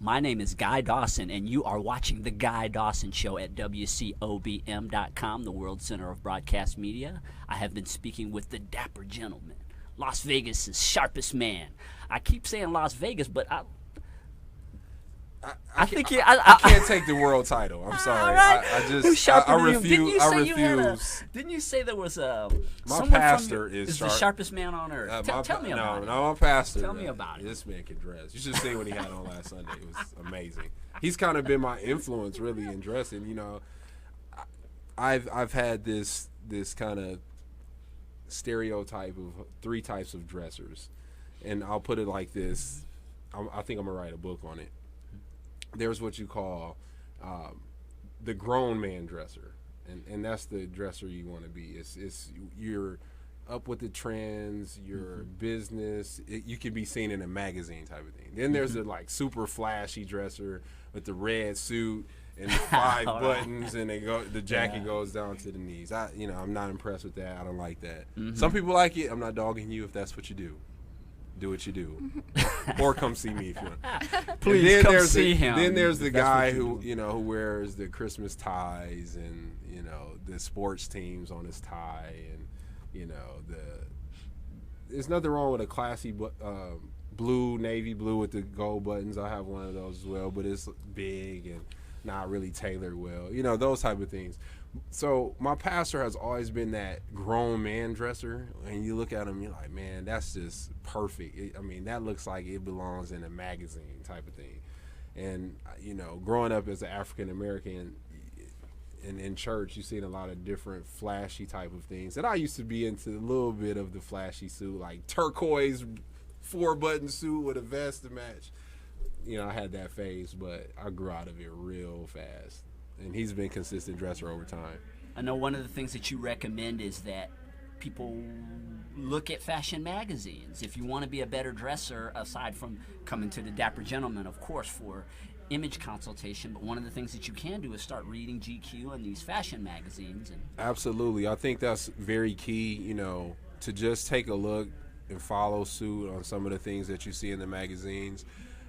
My name is Guy Dawson, and you are watching The Guy Dawson Show at WCOBM.com, the World Center of Broadcast Media. I have been speaking with the dapper gentleman, Las Vegas' sharpest man. I keep saying Las Vegas, but I can't take the world title. I'm sorry. Right. I refuse. Didn't you say there was a my pastor is the sharpest man on earth? Tell me about it. No, my pastor. Tell me about it. This man can dress. You should see what he had on last Sunday. It was amazing. He's kind of been my influence really in dressing. You know, I've had this kind of stereotype of 3 types of dressers, and I'll put it like this. I think I'm gonna write a book on it. There's what you call the grown man dresser, and that's the dresser you want to be. It's you're up with the trends, your business. You can be seen in a magazine type of thing. Then there's the like super flashy dresser with the red suit and the 5 buttons, and the jacket goes down to the knees. I'm not impressed with that. I don't like that. Some people like it. I'm not dogging you if that's what you do. Do what you do, or come see me if you want. Please come see him. Then there's the guy who wears the Christmas ties and the sports teams on his tie, and there's nothing wrong with a classy blue, navy blue with the gold buttons. I have one of those as well, but it's big and not really tailored well. Those type of things. So my pastor has always been that grown man dresser, and you look at him, you're like, man, that's just perfect. That looks like it belongs in a magazine type of thing. And growing up as an African American and in church, you've seen a lot of different flashy type of things. And I used to be into a little bit of the flashy suit, like turquoise 4-button suit with a vest to match. I had that phase, but I grew out of it real fast. And he's been a consistent dresser over time. I know one of the things that you recommend is that people look at fashion magazines. If you want to be a better dresser, aside from coming to the Dapper Gentleman, of course, for image consultation, but one of the things that you can do is start reading GQ and these fashion magazines. Absolutely. I think that's very key, to just take a look and follow suit on some of the things that you see in the magazines.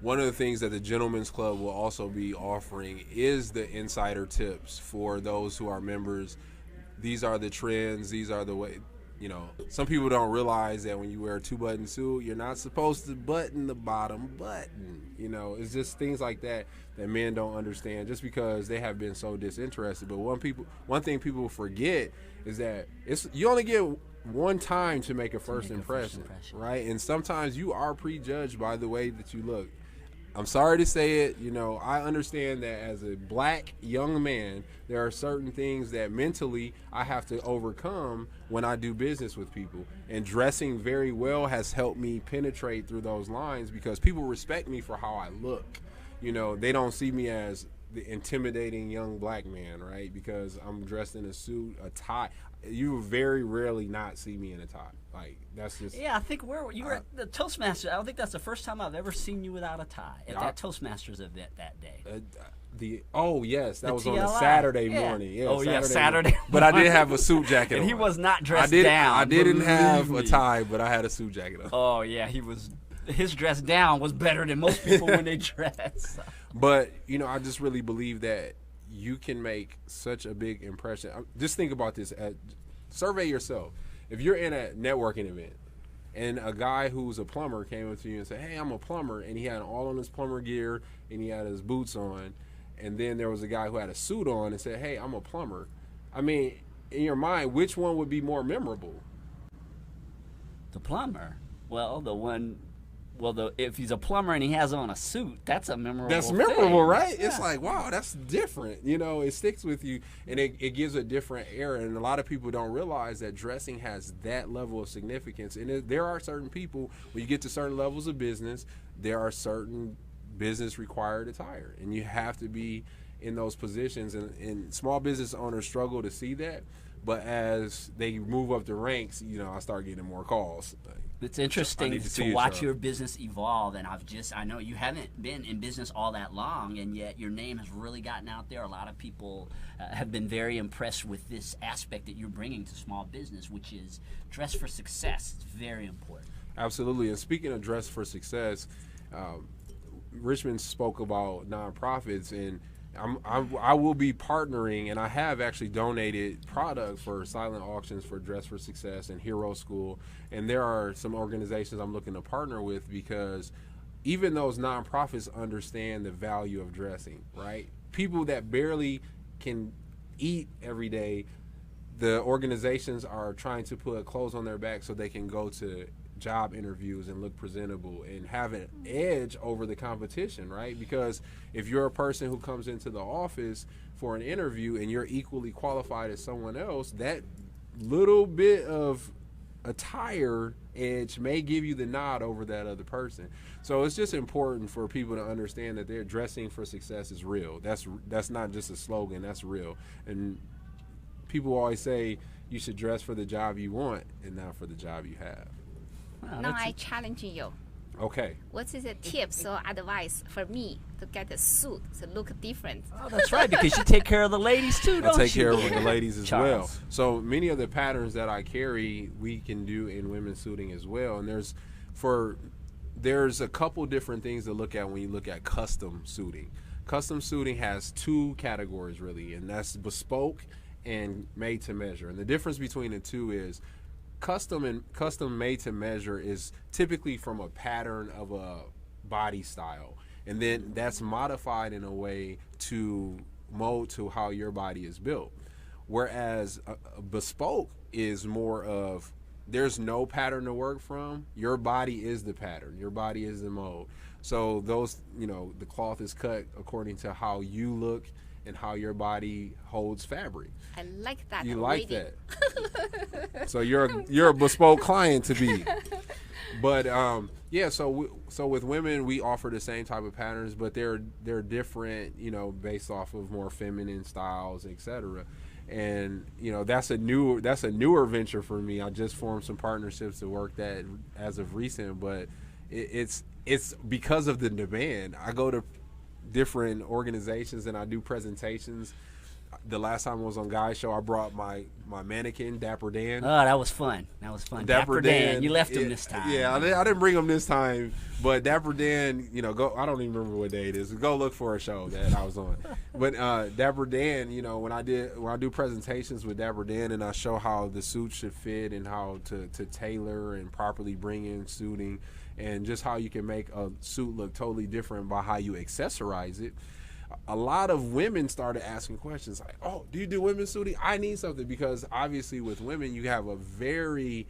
One of the things that the Gentlemen's Club will also be offering is the insider tips for those who are members. These are the trends. These are the way, some people don't realize that when you wear a 2-button suit, you're not supposed to button the bottom button. It's just things like that men don't understand just because they have been so disinterested. But one thing people forget is that you only get one time to make a first impression, right? And sometimes you are prejudged by the way that you look. I'm sorry to say it, I understand that as a black young man, there are certain things that mentally I have to overcome when I do business with people. And dressing very well has helped me penetrate through those lines because people respect me for how I look. They don't see me as the intimidating young black man, right? Because I'm dressed in a suit, a tie. You will very rarely not see me in a tie. Like, that's just... Yeah, I think you were at the Toastmasters. I don't think that's the first time I've ever seen you without a tie at that Toastmasters event that day. Yes, that was on a TLI. Saturday morning. Yeah, Saturday. But I did have a suit jacket on. And he was not dressed down. I didn't have a tie, but I had a suit jacket on. Oh, yeah, his dress down was better than most people when they dress. But, I just really believe that you can make such a big impression. Just think about this. Survey yourself. If you're in a networking event and a guy who's a plumber came up to you and said, hey, I'm a plumber, and he had all on his plumber gear and he had his boots on, and then there was a guy who had a suit on and said, hey, I'm a plumber. In your mind, which one would be more memorable? The plumber. Well, if he's a plumber and he has on a suit, that's a memorable That's memorable, thing. right? Yeah. It's like, wow, that's different. It sticks with you, and it gives a different air. And a lot of people don't realize that dressing has that level of significance. And there are certain people, when you get to certain levels of business, there are certain business required attire, and you have to be in those positions. And small business owners struggle to see that. But as they move up the ranks, I start getting more calls. It's interesting to watch your business evolve, and I know you haven't been in business all that long, and yet your name has really gotten out there. A lot of people have been very impressed with this aspect that you're bringing to small business, which is dress for success. It's very important. Absolutely. And speaking of dress for success, Richmond spoke about nonprofits, and I will be partnering, and I have actually donated product for silent auctions for Dress for Success and Hero School, and there are some organizations I'm looking to partner with because even those nonprofits understand the value of dressing, right? People that barely can eat every day, the organizations are trying to put clothes on their back so they can go to job interviews and look presentable and have an edge over the competition, right? Because if you're a person who comes into the office for an interview and you're equally qualified as someone else, that little bit of attire edge may give you the nod over that other person. So it's just important for people to understand that their dressing for success is real. That's not just a slogan, that's real. And people always say you should dress for the job you want and not for the job you have. Wow, now I challenge you. Okay. What is the tips or advice for me to get a suit to look different? Oh, that's right, because you take care of the ladies too, don't you? I take care of the ladies as well. Charles. So many of the patterns that I carry, we can do in women's suiting as well. And there's a couple different things to look at when you look at custom suiting. Custom suiting has two categories really, and that's bespoke and made to measure. And the difference between the two is custom made to measure is typically from a pattern of a body style, and then that's modified in a way to mold to how your body is built. Whereas a bespoke is more of there's no pattern to work from. Your body is the pattern. Your body is the mold. So those, the cloth is cut according to how you look and how your body holds fabric. I like that. You like that. So you're a bespoke client to be. But so with women we offer the same type of patterns, but they're different, based off of more feminine styles, etc. And that's a newer venture for me. I just formed some partnerships to work that as of recent, but it's because of the demand. I go to different organizations and I do presentations. The last time I was on Guy's show, I brought my mannequin, Dapper Dan. Oh, that was fun. Dapper Dan. You left him this time. Yeah, I didn't bring him this time, but Dapper Dan, go. I don't even remember what day it is. Go look for a show that I was on. But Dapper Dan, when I do presentations with Dapper Dan and I show how the suit should fit and how to tailor and properly bring in suiting and just how you can make a suit look totally different by how you accessorize it. A lot of women started asking questions like, oh, do you do women's suiting? I need something, because obviously with women you have a very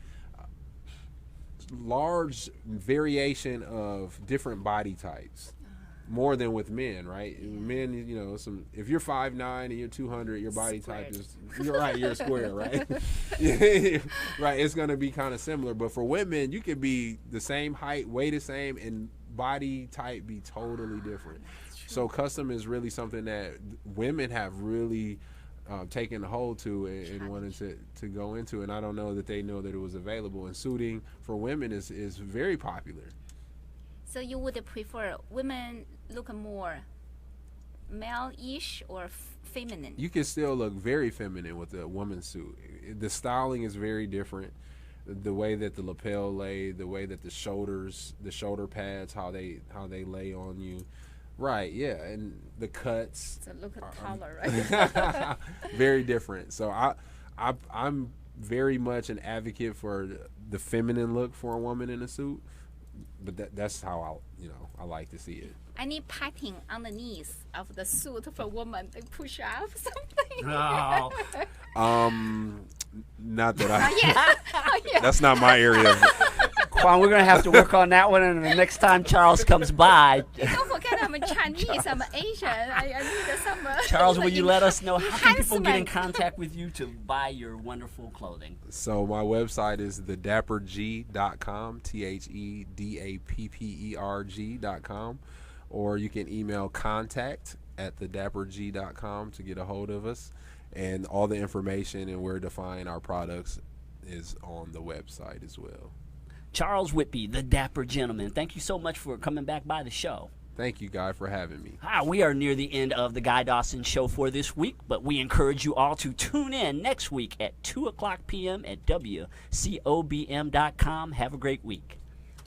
large variation of different body types, more than with men, right? Yeah. Men, if you're 5'9" and you're 200, your body type is, you're a square, right? Right, it's going to be kind of similar. But for women, you could be the same height, weigh the same, and body type be totally different. So custom is really something that women have really taken a hold to and wanted to go into, and I don't know that they know that it was available. And suiting for women is very popular. So you would prefer women look more male-ish or feminine? You can still look very feminine with a woman's suit. The styling is very different. The way that the lapel lay, the way that the shoulder pads, how they lay on you. Right, yeah, and the cuts. So look at taller, right? Very different. So I'm very much an advocate for the feminine look for a woman in a suit, but that's how I like to see it. Any padding on the knees of the suit for women, they push up something. No. Not that I. Yeah. That's not my area. Kwan, we're going to have to work on that one, and the next time Charles comes by. Don't forget I'm Chinese, I'm Asian. I need some. Charles, will you let us know how can people get in contact with you to buy your wonderful clothing? So my website is thedapperg.com, THEDAPPERG.com, or you can email contact@thedapperg.com to get a hold of us. And all the information and where to find our products is on the website as well. Charles Whitby, the Dapper Gentleman, thank you so much for coming back by the show. Thank you, Guy, for having me. We are near the end of the Guy Dawson Show for this week, but we encourage you all to tune in next week at 2 o'clock p.m. at WCOBM.com. Have a great week.